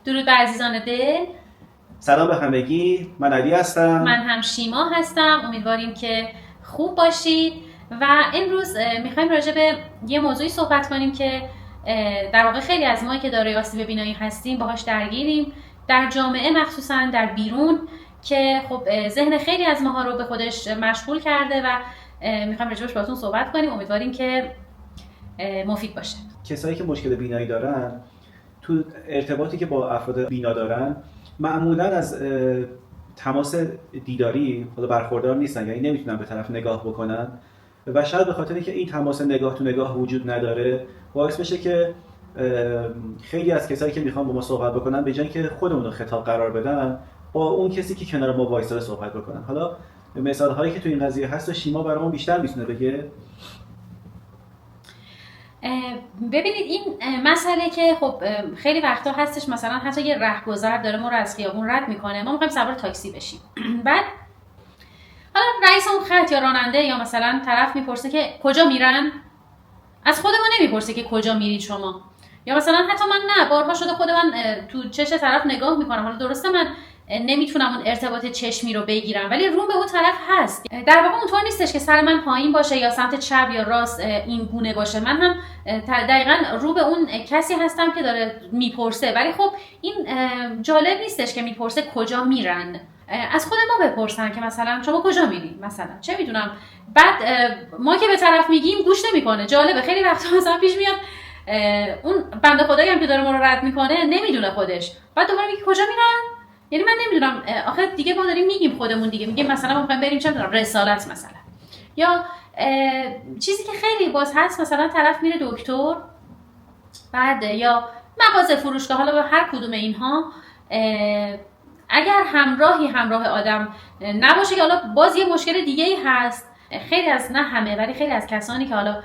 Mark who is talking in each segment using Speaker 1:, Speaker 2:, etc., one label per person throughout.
Speaker 1: درود بر عزیزان دل.
Speaker 2: سلام به همگی، من علی هستم.
Speaker 1: من هم شیما هستم. امیدواریم که خوب باشید و امروز میخوایم راجع به یه موضوعی صحبت کنیم که در واقع خیلی از ما که دارای آسیب بینایی هستیم باهاش درگیریم در جامعه، مخصوصا در بیرون، که خب ذهن خیلی از ماها رو به خودش مشغول کرده و میخوایم راجعش باهاتون صحبت کنیم. امیدواریم که مفید باشه.
Speaker 2: کسایی که مشکل بینایی دارن تو ارتباطی که با افراد بینا دارن معمولا از تماس دیداری برخوردار نیستن، یعنی نمیتونن به طرف نگاه بکنن و شاید به خاطر که این تماس نگاه تو نگاه وجود نداره باعث بشه که خیلی از کسایی که میخوان با ما صحبت بکنن به جای اینکه خودمون رو خطاب قرار بدن با اون کسی که کنار ما وایساده صحبت بکنن. حالا مثال هایی که تو این قضیه هست و شیما برامون بیشتر میتونه بگه.
Speaker 1: ببینید این مسئله که خب خیلی وقتا هستش، مثلا حتی یه رهگذر داره ما رو از خیابون رد میکنه، ما میخوایم سوار تاکسی بشیم بعد حالا رئیس اون خط یا راننده یا مثلا طرف میپرسه که کجا میرن، از خود ما نمیپرسه که کجا میرید شما، یا مثلا حتی من نه بارها شده خود من تو چش طرف نگاه میکنم، حالا درسته من نمیتونم اون ارتباط چشمی رو بگیرم ولی روم به اون طرف هست. در واقع اونطور نیستش که سر من پایین باشه یا سمت چپ یا راست این گونه باشه، من هم دقیقاً رو به اون کسی هستم که داره میپرسه. ولی خب این جالب نیستش که میپرسه کجا میرن، از خود ما بپرسن که مثلا شما کجا میری، مثلا چه میدونم، بعد ما که به طرف میگیم گوش نمیکنه. جالبه خیلی وقتا مثلا پیش میاد اون بنده خدایی هم که داره ما رو رد میکنه نمیدونه خودش، بعد دوباره میگه کجا میرن. یعنی من نمیدونم، آخه دیگه ما داریم میگیم خودمون، دیگه میگیم مثلا ما میخوایم بریم چه میدونم رسالت مثلا، یا چیزی که خیلی باز هست مثلا طرف میره دکتر بعد یا مغازه، فروشگاه، حالا به هر کدوم اینها اگر همراه آدم نباشه، که حالا باز یه مشکل دیگه ای هست. خیلی از، نه همه ولی خیلی از کسانی که حالا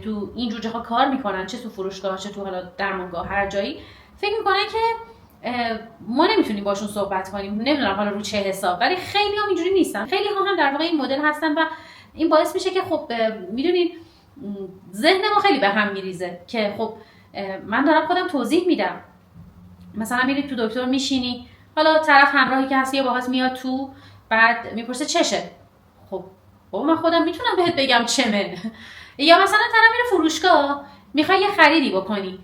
Speaker 1: تو این جور جاها کار میکنن، چه تو فروشگاه چه تو حالا درمانگاه، هر جایی، فکر میکنن که ما نمیتونیم باشون صحبت کنیم. نمیدونم حالا رو چه حساب، ولی خیلی هم اینجوری نیستن. خیلی هم در واقع این مدل هستن و این باعث میشه که خب میدونین ذهن ما خیلی به هم میریزه که خب من دارم خودم توضیح میدم، مثلا میری تو دکتر میشینی، حالا طرف همراهی که هست یه باهات میاد تو، بعد میپرسه چشه، خب بابا من خودم میتونم بهت بگم چمه. یا مثلا طرف میره فروشگاه میخوای یه خریدی بکنی،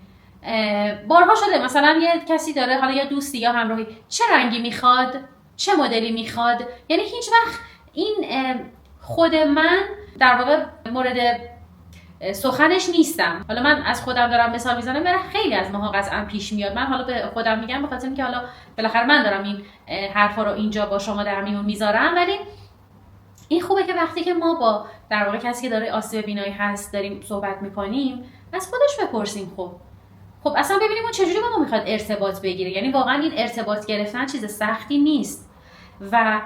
Speaker 1: بارها شده مثلا یه کسی داره، حالا یا دوستی یا همراهی، چه رنگی میخواد، چه مدلی میخواد، یعنی هیچ وقت این خود من در واقع مورد سخنش نیستم. حالا من از خودم دارم مثال میزنم، برای خیلی از ماها قطعا پیش میاد. من حالا به خودم میگم به خاطر اینکه حالا بالاخره من دارم این حرفا رو اینجا با شما در میون میذارم، ولی این خوبه که وقتی که ما با در واقع کسی که داره آسیب بینایی هست داریم صحبت میکنیم از خودش بپرسیم خب اصلا ببینیم اون چجوری با ما میخواد ارتباط بگیره. یعنی واقعا این ارتباط گرفتن چیز سختی نیست و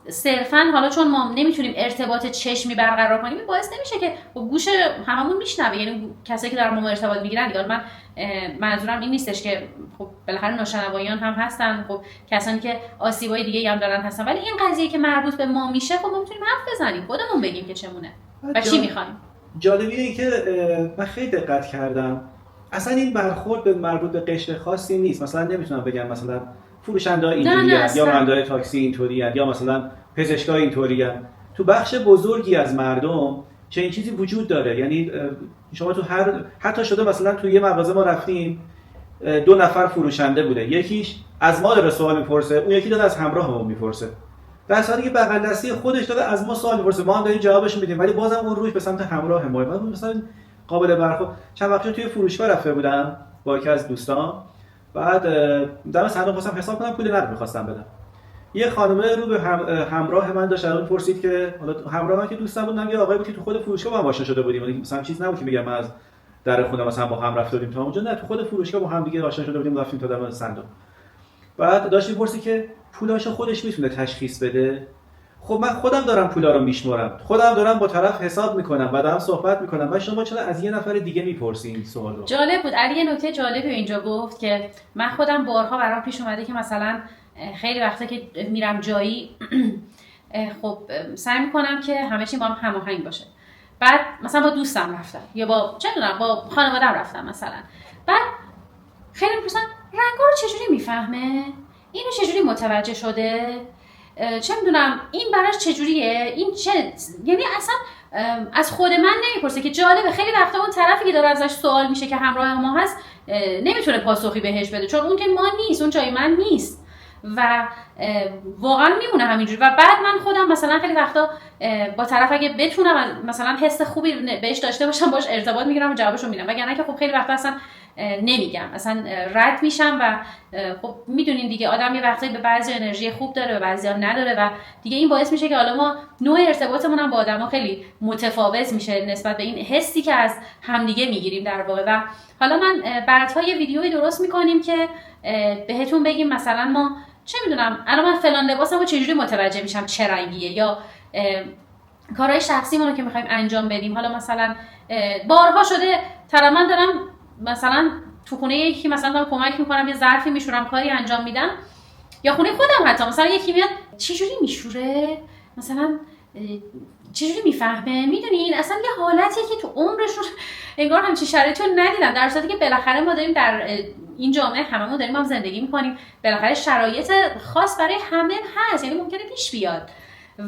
Speaker 1: صرفا حالا چون ما نمیتونیم ارتباط چشمی برقرار کنیم باعث نمیشه که گوش هممون میشنوه. یعنی کسایی که دارن با ما ارتباط میگیرن، دیگه من منظورم این نیستش که خب بالاخره ناشنوایان هم هستن، خب کسانی که آسیبای دیگه هم دارن هستن، ولی این قضیه که مربوط به ما میشه خب ما میتونیم حرف بزنیم، خودمون بگیم که چمونه و چی میخوایم.
Speaker 2: جالبیه این که من خیلی دقت کردم اصلا این برخورد به مربوط به قشر خاصی نیست. مثلا نمیتونم بگم مثلا فروشنده اینطوریه یا راننده تاکسی اینطوریه یا مثلا پزشکا اینطوریه. تو بخش بزرگی از مردم چنین چیزی وجود داره. یعنی شما تو حتی شده مثلا تو یه مغازه ما رفتیم 2 نفر فروشنده بوده، یکیش از ما داره سوال میپرسه، اون یکی داره از همراهمون میپرسه، در حالی که بغل دستی خودش داره از ما سوال میپرسه، ما هم داریم جوابش میدیم، ولی بازم اون روش به سمت همراه ما. مثلا قابل برخورد. چند وقت توی فروشگاه رفته بودم با یکی از دوستان، بعد دم صندوق خواستم حساب کنم، پول نقد می‌خواستم بدم. یه خانومه رو به همراه من داشت اون پرسید که حالا همراه من که دوستم بودم، یه آقایی بود که تو خود فروشگاه با هم آشنا شده بودیم، مثلا چیز نبود که بگم من از در خونه مثلا با هم رفته بودیم تا اونجا، نه تو خود فروشگاه با هم دیگه آشنا شده بودیم، رفتیم تا در صندوق. بعد داشت می‌پرسید که پولاشو خودش میتونه تشخیص بده. خب من خودم دارم پولا رو میشمارم، خودم دارم با طرف حساب میکنم و دارم صحبت میکنم و شما چرا از یه نفر دیگه میپرسین این سوالو؟
Speaker 1: جالب بود. علی یه نکته جالبی اینجا گفت که من خودم بارها برام پیش اومده که مثلا خیلی وقتا که میرم جایی خب سعی میکنم که همه چی با هم هماهنگ باشه. بعد مثلا با دوستم رفتم یا با چه میدونم با خانواده‌ام رفتم مثلا، بعد خیلی میپرسن رنگو میفهمه؟ اینو چجوری متوجه شده؟ چه میدونم این براش چجوریه؟ این چه؟ یعنی اصلا از خود من نمیپرسه که جالبه خیلی وقتا اون طرفی که داره ازش سوال میشه که همراه ما هست نمیتونه پاسخی بهش بده، چون اون که ما نیست، اون جای من نیست و واقعا میمونه همینجوری. و بعد من خودم مثلا خیلی وقتا با طرف اگه بتونم مثلا حس خوبی بهش داشته باشم باش ارتباط میگیرم و جوابشو میدم، وگرنه که خب خیلی وقتا اصلا نمیگم، اصلا رد میشم. و خب میدونین دیگه آدم یه وقتایی به بعضی انرژی خوب داره به بعضیا نداره و دیگه این باعث میشه که حالا ما نوع ارتباطمون هم با آدما خیلی متفاوت میشه نسبت به این حسی که از همدیگه میگیریم در واقع. و حالا من بعدها یه ویدیویی درست میکنیم که بهتون بگیم مثلا ما چه میدونم الان من فلان لباسمو چجوری متوجه میشم چه رنگیه، یا کارهای شخصیمون رو که میخوایم انجام بدیم. حالا مثلا بارها شده من دارم مثلا تو خونه یکی مثلا دارم کمک میکنم یه ظرفی میشورم کاری انجام میدم، یا خونه خودم حتی مثلا یکی میاد چجوری میشوره، مثلا چجوری میفهمه. میدونین اصلا یه حالتیه که تو عمرشون انگار همچین شرایطی رو ندیدن، در صورتی که بالاخره ما داریم در این جامعه هممون داریم هم زندگی میکنیم، بالاخره شرایط خاص برای همه هست، یعنی ممکنه پیش بیاد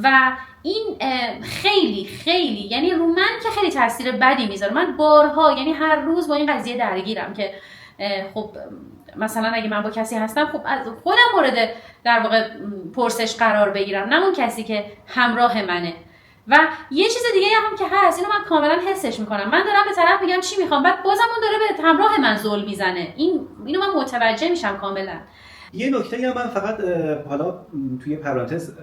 Speaker 1: و این خیلی خیلی یعنی رو من که خیلی تاثیر بدی میذاره. من بارها یعنی هر روز با این قضیه درگیرم که خب مثلا اگه من با کسی هستم خب از خودم مورد در واقع پرسش قرار بگیرم، نه اون کسی که همراه منه. و یه چیز دیگه هم که هست، اینو من کاملا حسش میکنم، من دارم به طرف میگم چی میخوام، بعد بازم اون داره به همراه من ظلم میزنه، اینو من متوجه میشم کاملا.
Speaker 2: یه نکته هم من فقط حالا توی پرانتز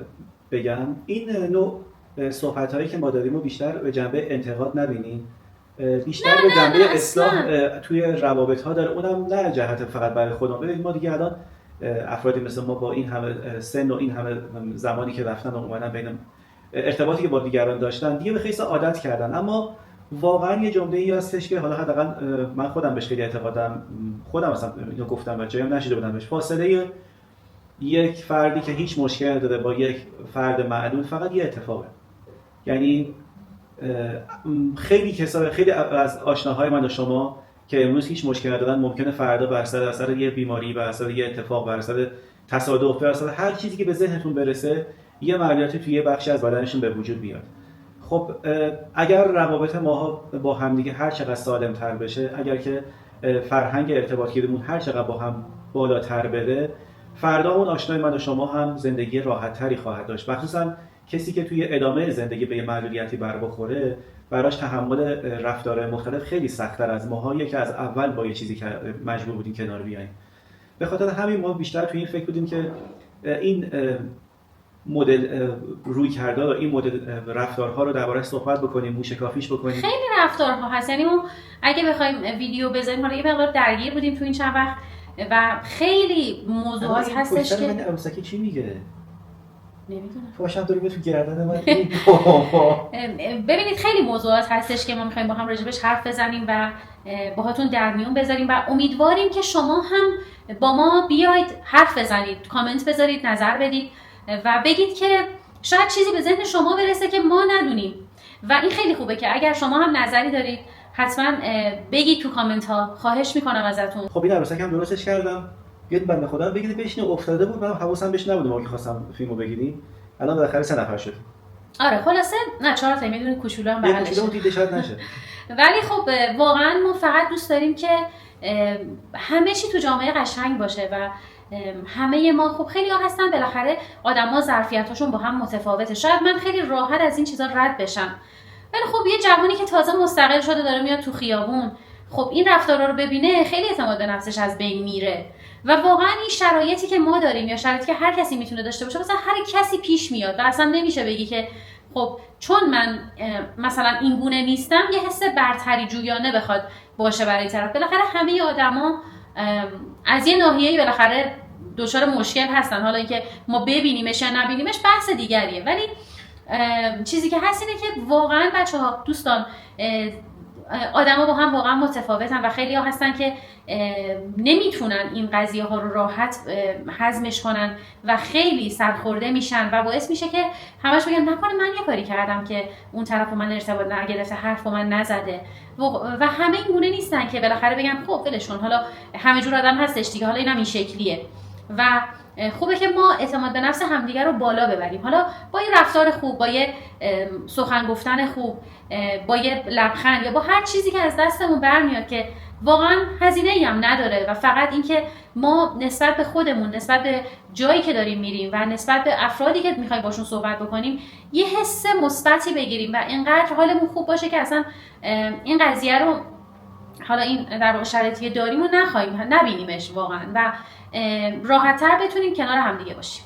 Speaker 2: بگم، این نوع صحبت‌هایی که ما داریم رو بیشتر به جنبه انتقاد نبینیم، بیشتر به جنبه اصلاح توی روابط‌ها داره، اونم نه جهت فقط برای خودمون. ببینید ما دیگه الان افرادی مثل ما با این همه سن و این همه زمانی که رفتن و اومدن بین ارتباطی که با دیگران داشتن دیگه به خیلی عادت کردن، اما واقعا یه جمله‌ای هستش که حالا حداقل من خودم بهش خیلی اعتقادم، خودم مثلا اینو گفتم و جایم نشیده بودم بهش، فاصله یک فردی که هیچ مشکلی نداره با یک فرد معلول فقط یه اتفاقه. یعنی خیلی از آشناهای من و شما که امروز هیچ مشکلی ندارن ممکنه فردا بر اثر یه بیماری، بر اثر یه اتفاق، بر اثر تصادف، بر اثر هر چیزی که به ذهنتون برسه یه معلولیتی توی یه بخشی از بدنشون به وجود بیاد. خب اگر روابط ما با همدیگه هر چقدر سالم‌تر بشه، اگر که فرهنگ ارتباطیمون هر چقدر با هم بالاتر بره، فردا اون آشنای من و شما هم زندگی راحت‌تری خواهد داشت. مخصوصا کسی که توی ادامه زندگی به یه معلولیتی بر بخوره، براش تحمل رفتارهای مختلف خیلی سخت‌تر از ماهاییه که از اول با یه چیزی که مجبور بودیم کنار بیاییم. به خاطر همین ما بیشتر توی این فکر بودیم که این مدل رویکردها و این مدل رفتارها رو درباره‌اش صحبت بکنیم، موشکافیش بکنیم.
Speaker 1: خیلی رفتارها هست، یعنی ما اگه بخوایم ویدیو بذاریم، حالا یه مقدار درگیر بودیم تو این چند وقت و خیلی موضوعات هستش که
Speaker 2: من عروسکی چی میگه؟
Speaker 1: نمیدونم.
Speaker 2: فاشم داره تو گردن من.
Speaker 1: ببینید خیلی موضوعات هستش که ما می‌خوایم با هم راجبش حرف بزنیم و باهاتون در میون بذاریم و امیدواریم که شما هم با ما بیاید حرف بزنید، کامنت بذارید، نظر بدید و بگید که شاید چیزی به ذهن شما برسه که ما ندونیم. و این خیلی خوبه که اگر شما هم نظری دارید حتما بگید تو کامنت ها، خواهش میکنم ازتون.
Speaker 2: خب این عروسک هم درستش کردم، بیاد بنده خدا بگید بشینه، افتاده بود، من حواسم بهش نبود ما که خواستم فیلمو بگیریم، الان بالاخره 3 نفر شد.
Speaker 1: آره خلاصه نه 4 تا میدونید کوچولو هم بغلشه،
Speaker 2: کوچولو دیده شاید نشه.
Speaker 1: ولی خب واقعا ما فقط دوست داریم که همه چی تو جامعه قشنگ باشه و همه ما خب خیلی ها هستن بالاخره آدما ظرفیتاشون با هم متفاوته، شاید من خیلی راحت از این چیزا رد بشم، ولی خب یه جوانی که تازه مستقل شده داره میاد تو خیابون، خب این رفتارا رو ببینه خیلی اعتماد به نفسش از بین میره. و واقعا این شرایطی که ما داریم یا شرایطی که هر کسی میتونه داشته باشه، مثلا هر کسی پیش میاد و اصلا نمیشه بگی که خب چون من مثلا این گونه نیستم یه حس برتری جویانه بخواد باشه برای طرف. بالاخره همه آدما از یه ناحیه‌ای بالاخره دچار مشکل هستن، حالا اینکه ما ببینیمش یا نبینیمش بحث دیگریه، ولی چیزی که هست اینه که واقعا بچه‌ها دوستان آدما با هم واقعا متفاوتن و خیلی ها هستن که نمیتونن این قضیه ها رو راحت هضمش کنن و خیلی سرخورده میشن و باعث میشه که همش بگن نکنه من یه کاری کردم که اون طرف با من ارتباط نگرفته، حرف با من نزده و همه این گونه نیستن که بالاخره بگن خب ولش کن، حالا همه جور آدم هستش دیگه، حالا اینم این شکلیه. و خوبه که ما اعتماد به نفس همدیگر رو بالا ببریم. حالا با یه رفتار خوب، با یه سخن گفتن خوب، با یه لبخند یا با هر چیزی که از دستمون برمیاد که واقعا هزینه‌ای هم نداره و فقط اینکه ما نسبت به خودمون، نسبت به جایی که داریم میریم و نسبت به افرادی که میخوایم باشون صحبت بکنیم یه حس مثبتی بگیریم و اینقدر حالمون خوب باشه که اصلا این قضیه رو، حالا این در واقع شرایطی که داریم رو نبینیمش واقعا و راحت‌تر بتونیم کنار همدیگه باشیم.